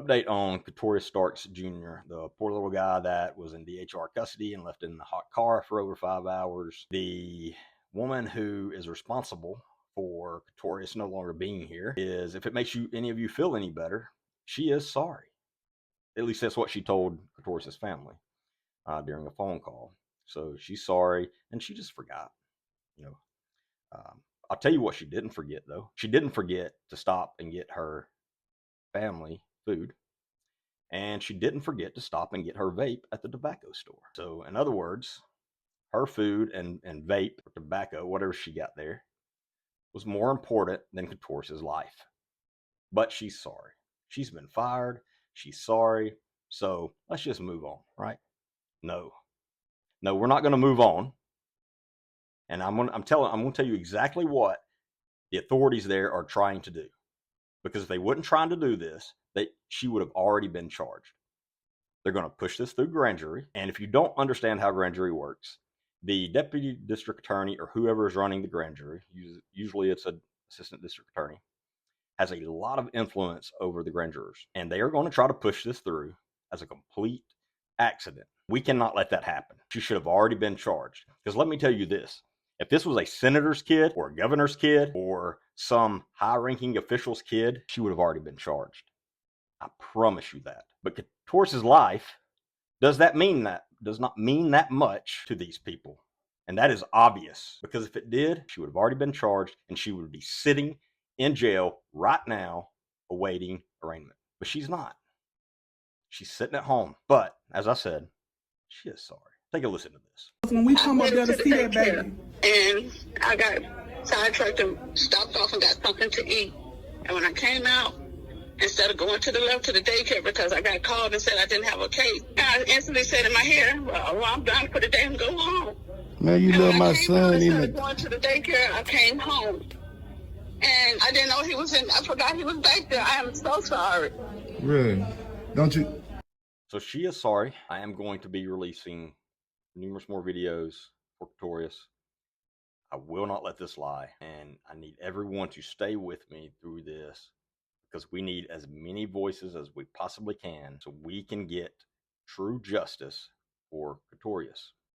Update on Ketorrius Starks Jr., the poor little guy that was in DHR custody and left in the hot car for over 5 hours. The woman who is responsible for Ketorrius no longer being here is, if it makes any of you feel any better, she is sorry. At least that's what she told Ketorrius' family during a phone call. So she's sorry, and she just forgot. I'll tell you what she didn't forget, though. She didn't forget to stop and get her family food, and she didn't forget to stop and get her vape at the tobacco store. So in other words, her food and vape or tobacco, whatever she got there, was more important than Ketorrius' life. But she's sorry. She's been fired. She's sorry. So let's just move on, right? No, we're not going to move on. And I'm going to tell you exactly what the authorities there are trying to do. Because if they weren't trying to do this, she would have already been charged. They're going to push this through grand jury. And if you don't understand how grand jury works, the deputy district attorney or whoever is running the grand jury, usually it's an assistant district attorney, has a lot of influence over the grand jurors. And they are going to try to push this through as a complete accident. We cannot let that happen. She should have already been charged. Because let me tell you this. If this was a senator's kid or a governor's kid or some high-ranking official's kid, she would have already been charged. I promise you that. But Ketorrius' life does not mean that much to these people. And that is obvious, because if it did, she would have already been charged and she would be sitting in jail right now awaiting arraignment. But she's not. She's sitting at home. But as I said, she is sorry. Take a listen to this. When we come up there to see that baby, and I got sidetracked and stopped off and got something to eat. And when I came out, instead of going to the left to the daycare because I got called and said I didn't have a case, I instantly said in my head, well, I'm done for the day and go home. Man, you love my son. Instead of going to the daycare, I came home. And I didn't know he was I forgot he was back there. I am so sorry. Really? Don't you? So she is sorry. I am going to be releasing numerous more videos for Ketorrius. I will not let this lie, and I need everyone to stay with me through this, because we need as many voices as we possibly can so we can get true justice for Ketorrius.